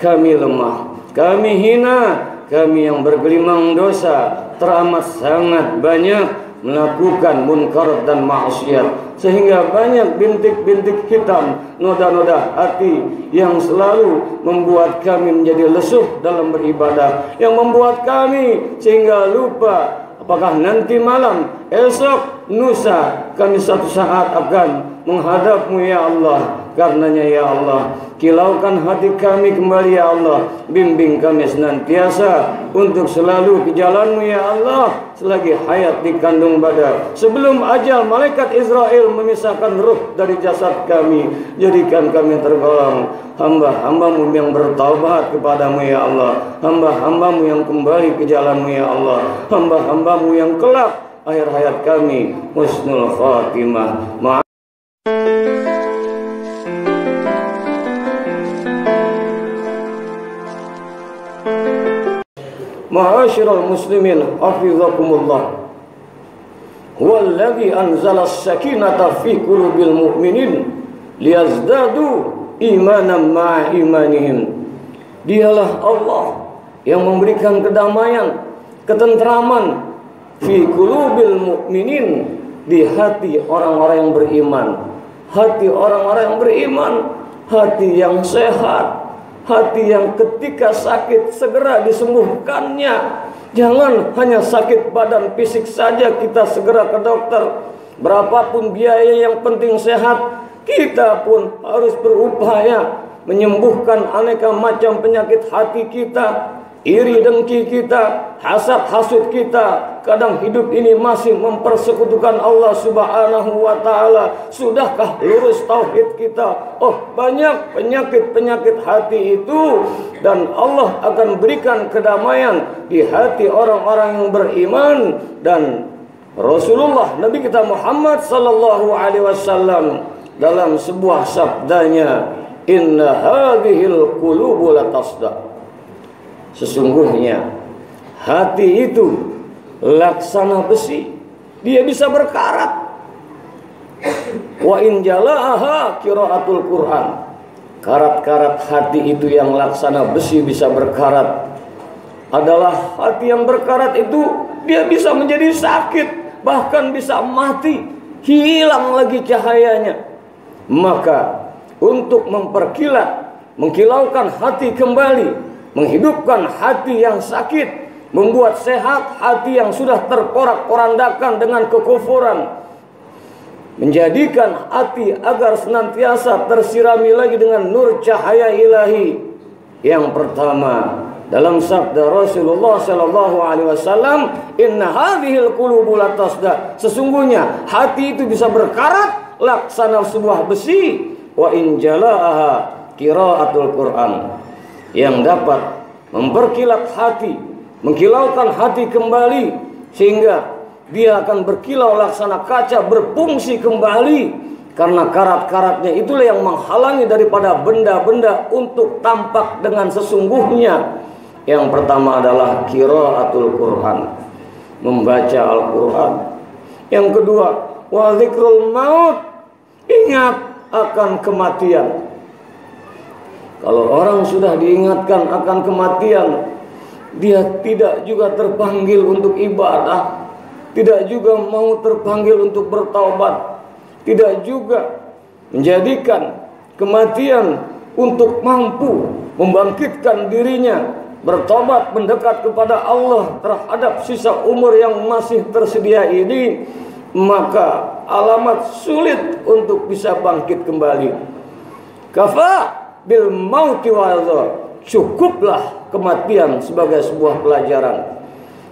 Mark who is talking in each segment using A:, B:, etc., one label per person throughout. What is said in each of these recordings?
A: kami lemah, kami hina, kami yang bergelimang dosa, teramat sangat banyak melakukan munkar dan maksiat, sehingga banyak bintik-bintik hitam, noda-noda hati yang selalu membuat kami menjadi lesuh dalam beribadah, yang membuat kami sehingga lupa apakah nanti malam, esok, lusa kami satu saat akan menghadap-Mu ya Allah. Karenanya ya Allah, kilaukan hati kami kembali ya Allah, bimbing kami senantiasa untuk selalu ke jalan-Mu ya Allah selagi hayat di kandung badan. Sebelum ajal malaikat Israel memisahkan ruh dari jasad kami, jadikan kami tergolong hamba-hamba-Mu yang bertaubat kepadamu ya Allah, hamba-hamba-Mu yang kembali ke jalan-Mu ya Allah, hamba-hamba-Mu yang kelak akhir hayat kami husnul khatimah. Ma'asyiral muslimin, hafizakumullah. Huwallazi anzala as-sakinata fi qulubil mu'minin liyazdadu imanan ma'a imanihim. Dialah Allah yang memberikan kedamaian, ketentraman fi qulubil mu'minin, di hati orang-orang yang beriman. Hati orang-orang yang beriman, hati yang sehat, hati yang ketika sakit segera disembuhkannya. Jangan hanya sakit badan fisik saja kita segera ke dokter. Berapapun biaya, yang penting sehat. Kita pun harus berupaya menyembuhkan aneka macam penyakit hati kita, iri dengki kita, hasad hasud kita. Kadang hidup ini masih mempersekutukan Allah Subhanahu wa ta'ala. Sudahkah lurus tauhid kita? Oh, banyak penyakit-penyakit hati itu, dan Allah akan berikan kedamaian di hati orang-orang yang beriman. Dan Rasulullah Nabi kita Muhammad sallallahu alaihi wasallam dalam sebuah sabdanya, inna hadhil qulubu latasda, sesungguhnya hati itu laksana besi, dia bisa berkarat. Wa in jalaaha qiraatul Quran, karat-karat hati itu yang laksana besi bisa berkarat adalah hati yang berkarat itu dia bisa menjadi sakit, bahkan bisa mati, hilang lagi cahayanya. Maka untuk mengkilaukan hati kembali, menghidupkan hati yang sakit, membuat sehat hati yang sudah terporak-porandakan dengan kekufuran, menjadikan hati agar senantiasa tersirami lagi dengan nur cahaya ilahi. Yang pertama, dalam sabda Rasulullah sallallahu alaihi wasallam, inna hadhil qulubu latasda, sesungguhnya hati itu bisa berkarat laksana sebuah besi. Wa in jalaaha qiraatul Quran, yang dapat memperkilat hati, mengkilaukan hati kembali, sehingga dia akan berkilau laksana kaca, berfungsi kembali. Karena karat-karatnya itulah yang menghalangi daripada benda-benda untuk tampak dengan sesungguhnya. Yang pertama adalah qiraatul Quran, membaca Al-Quran. Yang kedua, wa dzikrul maut, ingat akan kematian. Kalau orang sudah diingatkan akan kematian, dia tidak juga terpanggil untuk ibadah, tidak juga mau terpanggil untuk bertaubat, tidak juga menjadikan kematian untuk mampu membangkitkan dirinya, bertobat, mendekat kepada Allah terhadap sisa umur yang masih tersedia ini. Maka alamat sulit untuk bisa bangkit kembali. Kafa bil mauti wa'adha, cukuplah kematian sebagai sebuah pelajaran.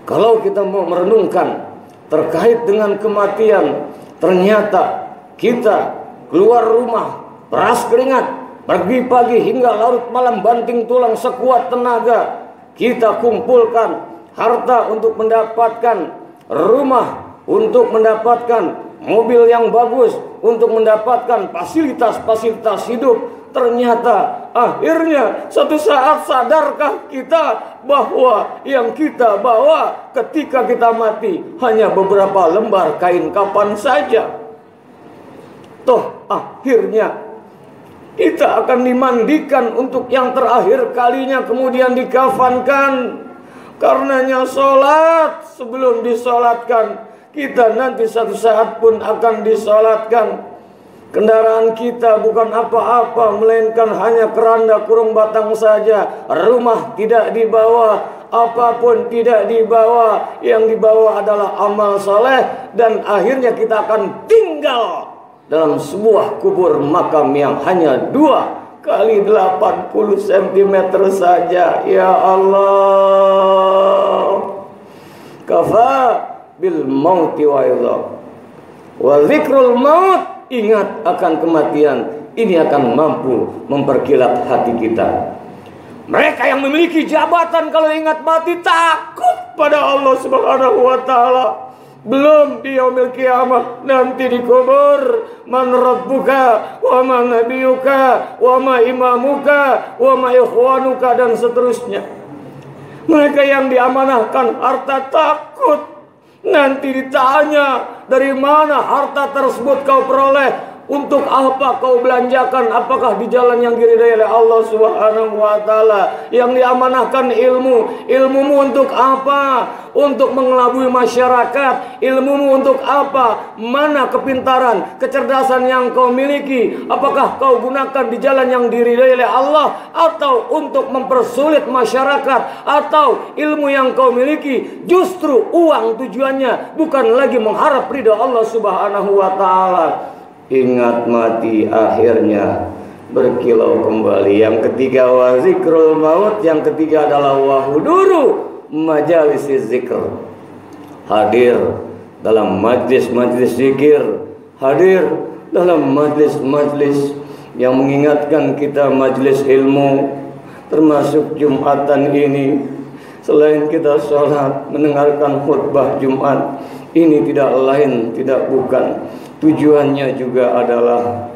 A: Kalau kita mau merenungkan terkait dengan kematian, ternyata kita keluar rumah, peras keringat, pergi pagi hingga larut malam, banting tulang sekuat tenaga, kita kumpulkan harta untuk mendapatkan rumah, untuk mendapatkan mobil yang bagus, untuk mendapatkan fasilitas-fasilitas hidup. Ternyata akhirnya suatu saat sadarkah kita bahwa yang kita bawa ketika kita mati hanya beberapa lembar kain kapan saja. Toh akhirnya Kita akan dimandikan untuk yang terakhir kalinya, kemudian dikafankan. Karenanya sholat, sebelum disolatkan, kita nanti satu saat pun akan disolatkan. Kendaraan kita bukan apa-apa, melainkan hanya keranda kurung batang saja. Rumah tidak dibawa, apapun tidak dibawa. Yang dibawa adalah amal soleh. Dan akhirnya kita akan tinggal dalam sebuah kubur makam yang hanya 2 kali 80 cm saja. Ya Allah, kafa bil mauti wa idza wa zikrul maut. Ingat akan kematian, ini akan mampu memperkilat hati kita. Mereka yang memiliki jabatan kalau ingat mati takut pada Allah Subhanahu wa taala. Belum di yaumil kiamah, nanti dikubur. Man rabbuka wa ma nabiyuka wa ma imamuka wa ma ikhwanuka, dan seterusnya. Mereka yang diamanahkan harta takut. Nanti ditanya, dari mana harta tersebut kau peroleh? Untuk apa kau belanjakan? Apakah di jalan yang diridai oleh Allah Subhanahu wa taala? Yang diamanahkan ilmu. Ilmumu untuk apa? Untuk mengelabui masyarakat. Ilmumu untuk apa? Mana kepintaran, kecerdasan yang kau miliki? Apakah kau gunakan di jalan yang diridai oleh Allah, atau untuk mempersulit masyarakat? Atau ilmu yang kau miliki justru uang tujuannya, bukan lagi mengharap ridha Allah Subhanahu wa taala? Ingat mati, akhirnya berkilau kembali. Yang ketiga wa zikrul maut. Yang ketiga adalah wa huduru majalis zikr. Hadir dalam majlis-majlis zikir, hadir dalam majlis-majlis yang mengingatkan kita, majlis ilmu, termasuk Jumatan ini. Selain kita sholat, mendengarkan khutbah Jumat, ini tidak lain, tidak bukan, tujuannya juga adalah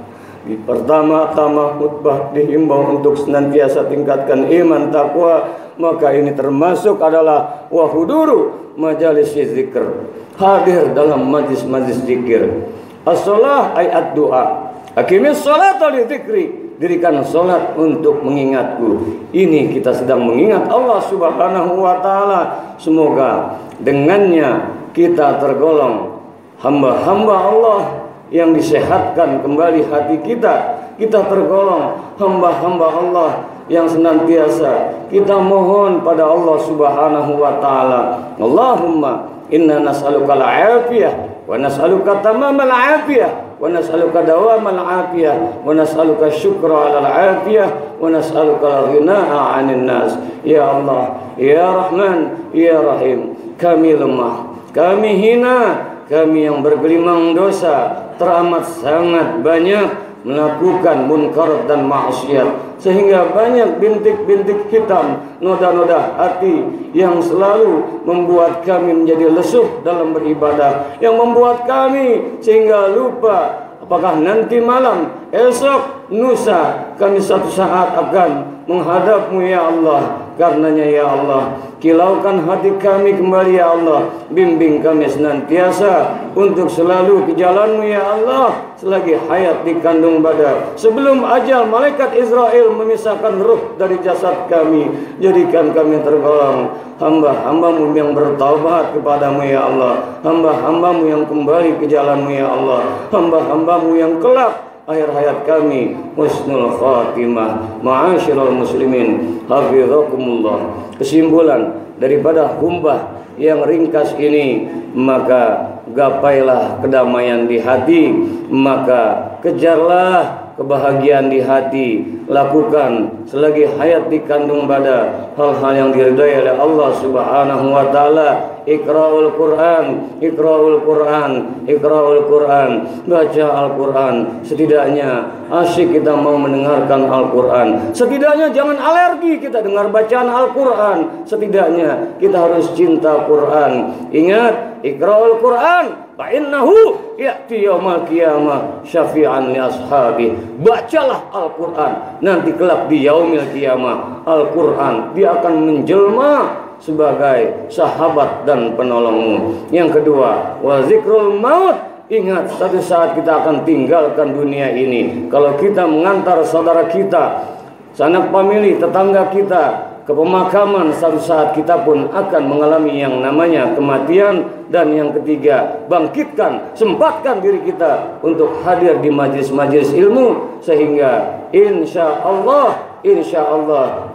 A: di pertama-tama khutbah dihimbau untuk senantiasa tingkatkan iman takwa. Maka ini termasuk adalah wahuduru majalis zikr, hadir dalam majlis-majlis zikir. As-shalah ayat doa, aqimis sholata li dzikri, dirikan sholat untuk mengingatku. Ini kita sedang mengingat Allah Subhanahu wa taala. Semoga dengannya kita tergolong hamba-hamba Allah yang disehatkan kembali hati kita. Kita tergolong hamba-hamba Allah yang senantiasa kita mohon pada Allah Subhanahu wa taala. Allahumma inna nas'aluka al-afiyah wa nas'aluka tamamal afiyah wa nas'aluka dawamal afiyah wa nas'aluka syukra 'alal afiyah wa nas'aluka al-ghina'a 'anil nas. Ya Allah, ya Rahman, ya Rahim, kami lemah, kami hina, kami yang bergelimang dosa, teramat sangat banyak melakukan munkar dan maksiat, sehingga banyak bintik-bintik hitam, noda-noda hati yang selalu membuat kami menjadi lesuh dalam beribadah, yang membuat kami sehingga lupa apakah nanti malam, esok, lusa kami satu saat akan menghadap-Mu ya Allah. Karenanya ya Allah, kilaukan hati kami kembali ya Allah. Bimbing kami senantiasa untuk selalu ke jalan-Mu ya Allah, selagi hayat dikandung badan. Sebelum ajal malaikat Israel memisahkan ruh dari jasad kami, jadikan kami tergolong hamba-hamba-Mu yang bertaubat kepadamu ya Allah, hamba-hamba-Mu yang kembali ke jalan-Mu ya Allah, hamba-hamba-Mu yang kelak akhir hayat kami husnul khatimah. Ma'asyiral muslimin, hafizakumullah. Kesimpulan daripada khutbah yang ringkas ini, maka gapailah kedamaian di hati, maka kejarlah kebahagiaan di hati, lakukan selagi hayat dikandung badan hal-hal yang diridai oleh Allah Subhanahu wa taala. Iqra'ul Quran, Iqra'ul Quran, Iqra'ul Quran. Baca Al-Quran. Setidaknya asyik kita mau mendengarkan Al-Quran. Setidaknya jangan alergi kita dengar bacaan Al-Quran. Setidaknya kita harus cinta Quran. Ingat, Iqra'ul Quran, fa innahu ya'ti yaumal qiyamah syafi'an li ashabi. Bacalah Al-Quran, nanti kelak di yaumil qiyamah Al-Quran dia akan menjelma sebagai sahabat dan penolongmu. Yang kedua, wa zikrul maut ingat satu saat kita akan tinggalkan dunia ini. Kalau kita mengantar saudara kita, sanak famili, tetangga kita ke pemakaman, satu saat kita pun akan mengalami yang namanya kematian. Dan yang ketiga, bangkitkan, sempatkan diri kita untuk hadir di majelis-majelis ilmu, sehingga insya Allah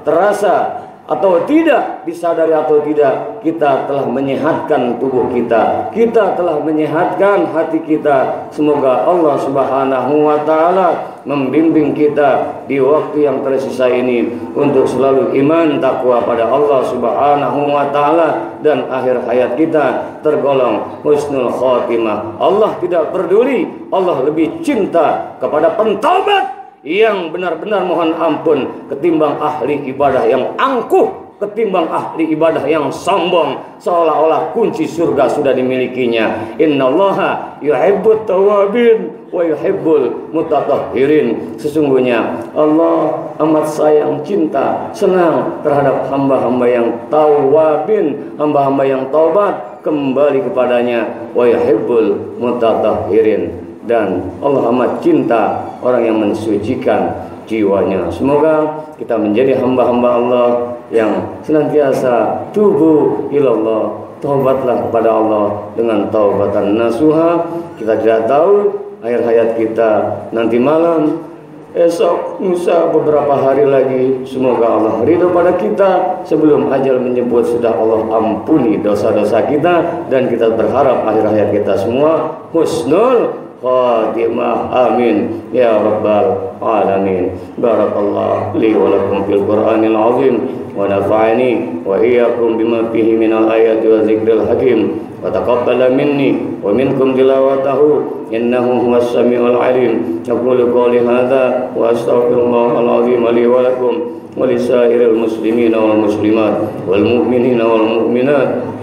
A: terasa atau tidak, disadari atau tidak, kita telah menyehatkan tubuh kita, kita telah menyehatkan hati kita. Semoga Allah Subhanahu wa Ta'ala membimbing kita di waktu yang tersisa ini untuk selalu iman takwa pada Allah Subhanahu wa Ta'ala, dan akhir hayat kita tergolong husnul khotimah. Allah tidak peduli, Allah lebih cinta kepada pentaubat yang benar-benar mohon ampun ketimbang ahli ibadah yang angkuh, ketimbang ahli ibadah yang sombong seolah-olah kunci surga sudah dimilikinya. Innallaha yuhibbut tawabin wa yuhibbul mutatahhirin. Sesungguhnya Allah amat sayang, cinta, senang terhadap hamba-hamba yang tawabin, hamba-hamba yang taubat kembali kepadanya, wa yuhibbul mutatahhirin. Dan Allah amat cinta orang yang mensucikan jiwanya. Semoga kita menjadi hamba-hamba Allah yang senantiasa tubu ilallah, taubatlah kepada Allah dengan taubatan nasuha. Kita tidak tahu akhir hayat kita nanti malam, esok, lusa, beberapa hari lagi. Semoga Allah ridho pada kita. Sebelum ajal menjemput sudah Allah ampuni dosa-dosa kita, dan kita berharap akhir hayat kita semua husnul khatimah. Amin ya rabbal alamin. Barakallahu li wa lakum fil Qur'anil azim, wa nafa'ani wa iyyakum bima fihi minal ayati wa dzikril hakim, wa taqabbala minni wa minkum tilawatahu innahu huwas samiul alim. Aqulu qouli hadza wa astaghfirullahal azim li wa lakum wa lisairil muslimina wal muslimat wal mu'minina wal mu'minat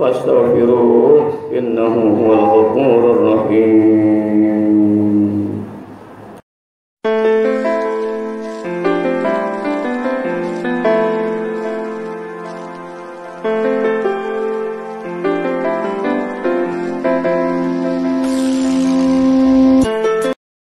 A: fastaghfiruhu innahu huwal ghafurur rahim.